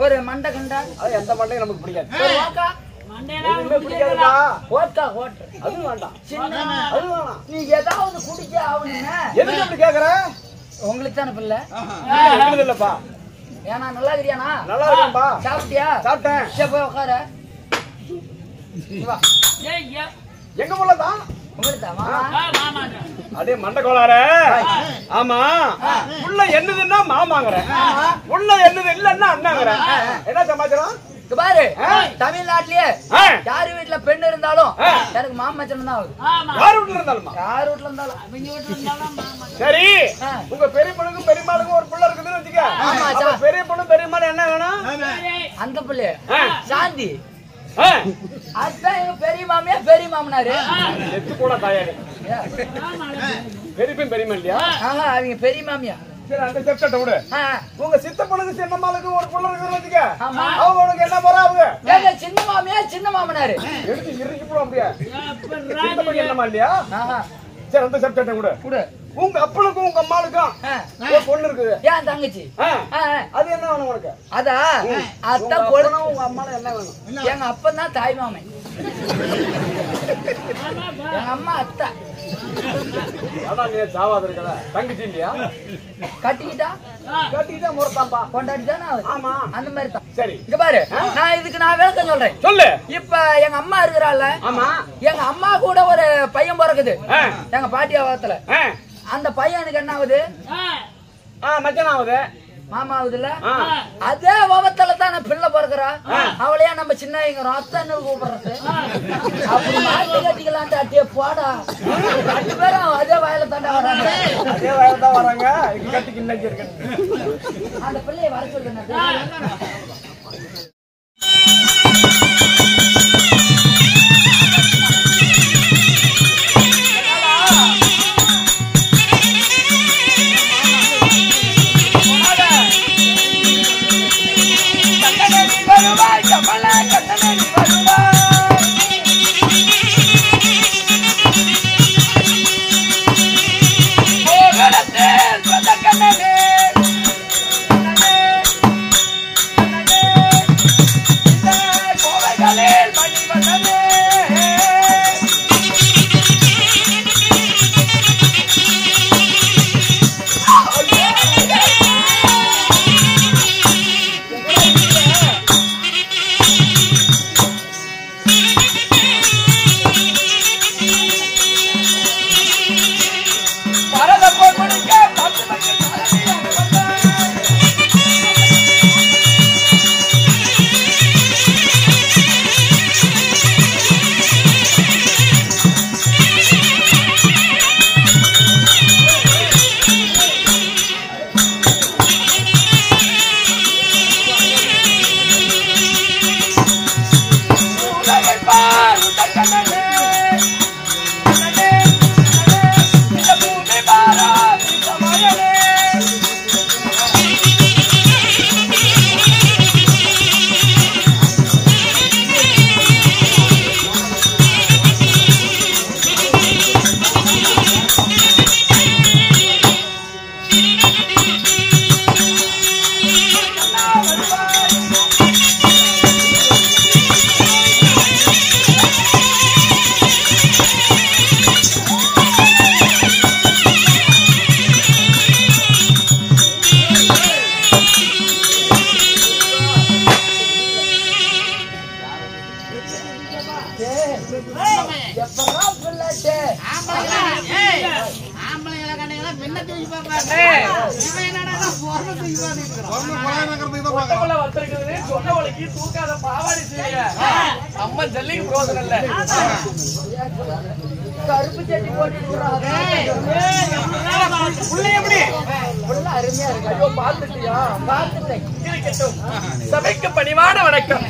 ஒரு மண்டை கண்டா அது எந்த மண்டையும் நமக்கு பிடிக்காது. ஒரு வாக்கா மண்டையில பிடிக்காதுடா. ஓட்கா ஓட் அது வேண்டாம். சின்ன அது வேணாம். நீ ஏதாவது குடிக்க ஆவணுங்க. எதுக்கு அப்படி கேக்குற? உங்களுக்கு தான பிள்ளை. இல்ல இல்லப்பா. ஏனா நல்லா இருக்கறியானா? நல்லா இருக்கேன்பா. சாப்பிட்டியா? சாப்பிட்டேன். சரி போய் உட்காரு. வா. ஏய் எங்க போலதா? உங்களுக்கு தான் மாமா. மாமா. அடே மண்டை கோளாரே. ஆமா. உள்ள என்னதுன்னா மாமாங்கற. உள்ள என்னது இல்லன்னா அண்ணாங்கற. என்ன சமாச்சாரம்? இங்க பாரு. தமிழ்நாட்டுலயே யார் வீட்ல பெண் இருந்தாலும் எனக்கு மாமா மச்சான் தான் ஆகுது. யார் வீட்ல இருந்தாலும் யார் வீட்ல இருந்தாலும் அவங்க வீட்ல இருந்தாலும் மாமா. சரி. உங்க பெரிய பொண்ணுக்கும் பெரியம்மாளுக்கும் ஒரு புள்ள இருக்குதுன்னு வெச்சுக்க. ஆமா. பெரிய பொண்ணு பெரியம்மாள் என்ன வேணும்? அந்த புள்ள சாந்தி. அதான் எங்க பெரிய மாமியா பெரிய மாமனாரு எத்து கூட தாயாரு பெரிய பெரியமா இல்லையா? அவங்க பெரிய மாமியா. சரி அந்த செப்டட்ட விடு. உங்க சித்தப்பனுக்கு சின்னம்மாளுக்கு ஒரு புள்ள இருக்குன்னு வச்சுக்க. அவங்க உனக்கு என்ன போறா? அவங்க சின்ன மாமியா சின்ன மாமனாரு எடுத்து இறுக்கி போடும் அப்படியே. சித்தப்பனுக்கு என்னமா இல்லையா? சரி அந்த செப்டட்ட விடு. விடு. உங்க அப்பனுக்கும் உங்க அம்மாளுக்கும் ஒரு பொண்ணு இருக்குது. ஏன் தங்கச்சி? அது என்ன வேணும் உனக்கு? அதா அத்தை பொண்ணு உங்க அம்மால என்ன வேணும்? எங்க அப்பன் தான் தாய் மாமன். எங்க அம்மா அத்தை. அதான் நீ சாவாத இருக்கல. தங்கச்சி இல்லையா? கட்டிக்கிட்டா முறத்தாம்பா. கொண்டாடி தானே. ஆமா அந்த மாதிரி தான். சரி இங்க பாரு. நான் இதுக்கு நான் விளக்கம் சொல்றேன். சொல்லு. இப்ப எங்க அம்மா இருக்கிறாள். ஆமா. எங்க அம்மா கூட ஒரு பையன் பிறக்குது எங்க பாட்டியாவத்துல. அந்த பையனுக்கு என்ன ஆகுது? மச்சான் ஆகுது. மாமா ஆகுதுல்ல. அதே கோபத்துல தான் பிள்ளை பிறக்கிறா. அவளையா நம்ம சின்னங்கிறோம் அத்தன்னு கூப்பிடுறது. அப்படி மாட்டி கட்டிக்கலான்ட்டு அட்டியே போடா. 2 பேரும் அதே வயல தாண்டா வராங்க. அதே வயல தான் வராங்க. கட்டிக்கு இன்னைக்கு இருக்கு. அந்த பிள்ளைய வர சொல்லுங்க. வச்சிருக்கிறது சொன்ன வழிக்கு தூக்காத பாவாடி செய்ய அம்மன் ஜல்லிக்கு பிரோசனம் இல்ல. கருப்பு சட்டி போட்டு அருமையா இருக்கு. ஐயோ பார்த்துட்டியா? பார்த்துட்டேன். இருக்கட்டும். சபைக்கு பணிவான வணக்கம்.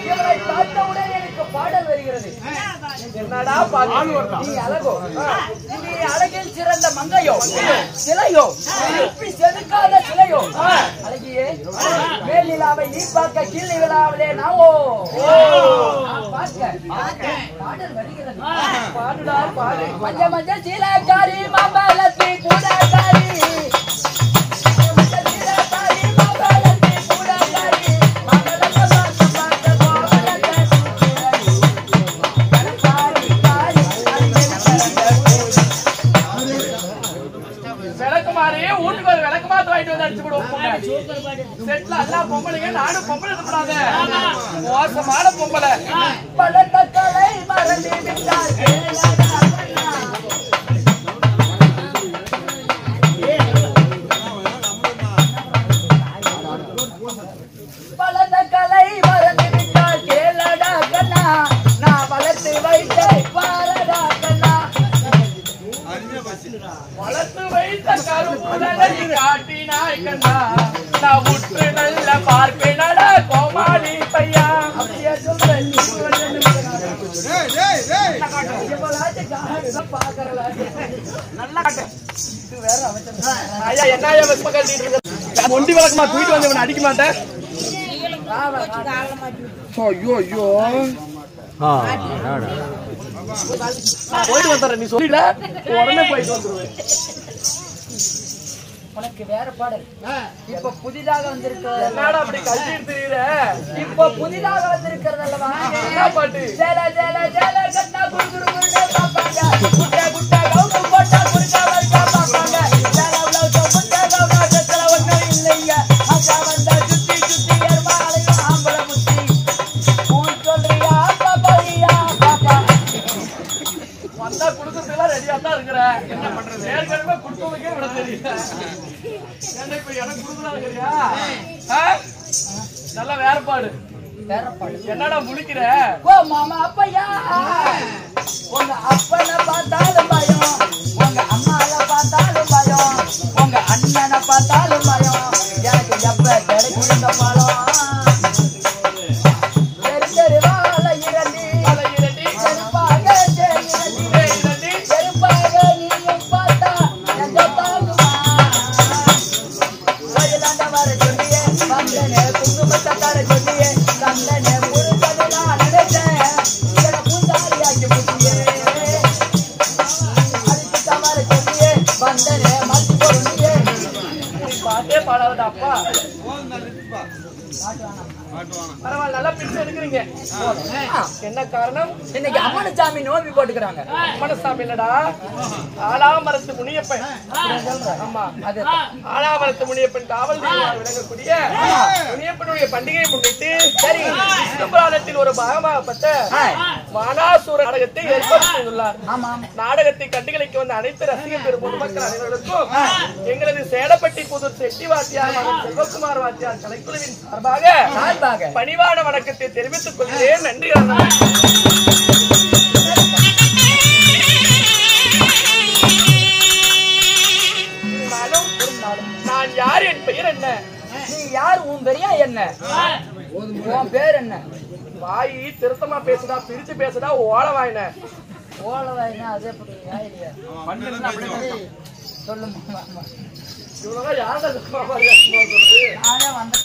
இவரை பார்த்தவுடன் எனக்கு பாடல் வருகிறது. என்னடா பாடு? நீ அழகோ, நீ அழகில் சிறந்த மங்கையோ, சிலையோ, எப்படி செதுக்காத சிலையோ, அழகியே மேல் நிலாவை நீ பார்க்க கீழ் நிலாவிலே நாவோ பார்க்க பாடல் வருகிறது. பாடுடா பாடு. மஞ்ச மஞ்ச சீலக்காரி மாம்பழத்தி கூடக்காரி விளக்குமாரி வீட்டுக்கு ஒரு விளக்குமாத்து வாங்கிட்டு வந்து அடிச்சு விடுவோம். செட்ல எல்லா பொம்பளைங்க நானும் பொம்பளை இருக்கக்கூடாது. மோசமான பொம்பளை. பழத்தலை மறந்து விட்டார்கள் பழத்தலை மறந்து விட்டால் கேளடா கண்ணா, நான் வளர்த்து வைத்தேன் பாரடா கண்ணா. வளர்த்து வைத்த கருப்புடனை காட்டினாய் கண்ணா, நான் உற்று நல்ல பார்ப்பேனடா கோமாளி பையா. அப்படியே சொல்றேன். நல்லா காட்டு. ஐயா என்ன வெப்ப கட்டிட்டு இருக்க? ஒண்டி விளக்குமா தூக்கிட்டு வந்து இவனை அடிக்க மாட்டேன். ஐயோ ஐயோ போயிட்டு வந்துடுறேன். நீ சொல்லிட உடனே போயிட்டு வந்துருவேன். உனக்கு வேற பாடல் இப்ப புதிதாக வந்திருக்கிறது. என்னடா அப்படி கல்விட்டு தெரியுற? இப்ப புதிதாக வந்திருக்கிறது அல்லவா? என்ன பாட்டு? ஜல ஜல ஜல கண்ணா குடுகுடு குடுகுடு பாப்பாங்க, குட்ட குட்ட கவுக்கு போட்டா குடுக்க வர்க்கா பாப்பாங்க, ஜல உலக குட்ட கவுனா செத்தல ஒண்ணும் இல்லைங்க, அக்கா வந்தா சுத்தி சுத்தி எருமாளையும் ஆம்பளை முத்தி ஊன் சொல்றியா பாப்பாரியா பாப்பா. வந்தா குடுக்கறதுலாம் ரெடியா தான் இருக்கிற. என்ன பண்றது? ஏற்கனவே குடுத்தவனுக்கே விட தெரியல. என்ன இப்ப எனக்கு குடுக்கலாம் இருக்கிறியா? நல்ல வேறுபாடு. வேற பாடு என்னடா முழிக்கிற? ஓ மாமா அப்பையா, உங்க அப்பனை பார்த்தாலும் பயம், உங்க அம்மாவை பார்த்தாலும் பயம், உங்க அண்ணனை பார்த்தாலும் பயம், எனக்கு எப்ப கிடைக்கும் இந்த பழம். தெரு தெருவால இரண்டி செருப்பாக இரண்டி செருப்பாக நீயும் பார்த்தா எங்க தாங்குமா? வயலாண்ட வர சொல்லியே வந்தனே குங்குமத்தை தர சொல்லியே தந்தனே முருகனை நான் நினைச்சேன் என பூந்தாரியாக்கி புத்தியே அடிச்சு தவற சொல்லியே வந்தனே மறுத்து பொருளியே. பாட்டே பாடாத அப்பா. பரவாயில்ல நல்லா பிடிச்சு எடுக்கிறீங்க. என்ன காரணம்? இன்னைக்கு அம்மனசாமி நோம்பி போட்டுக்கிறாங்க. அம்மனசாமி இல்லடா, ஆலாமரத்து முனியப்பன். ஆமா, அது ஆலாமரத்து முனியப்பன் காவல் தெய்வமாக விளங்கக்கூடிய முனியப்பனுடைய பண்டிகையை முன்னிட்டு சரி விஷ்ணு புராணத்தில் ஒரு பாகமாகப்பட்ட மானாசூர நாடகத்தை ஏற்படுத்தியுள்ளார். நாடகத்தை கண்டுகளிக்க வந்த அனைத்து ரசிக பெரும் பொதுமக்கள் அனைவருக்கும் எங்களது சேடப்பட்டி புதூர் செட்டி வாத்தியார் மகன் செல்வகுமார் வாத்தியார் கலைக்குழுவின் சார்பாக பணிவான வணக்கத்தை தெரிவித்துக் கொள்கிறேன். நன்றி. நான் யார்? என் பெயர் என்ன? நீ யார்? உன் பெரியா என்ன? உன் பேர் என்ன? வாயி திருத்தமா பேசுடா, பிரிச்சு பேசுடா. ஓல வாயின ஓலவாயினா அதே சொல்லுமா? இவ்வளவு யாரும் நானே வந்த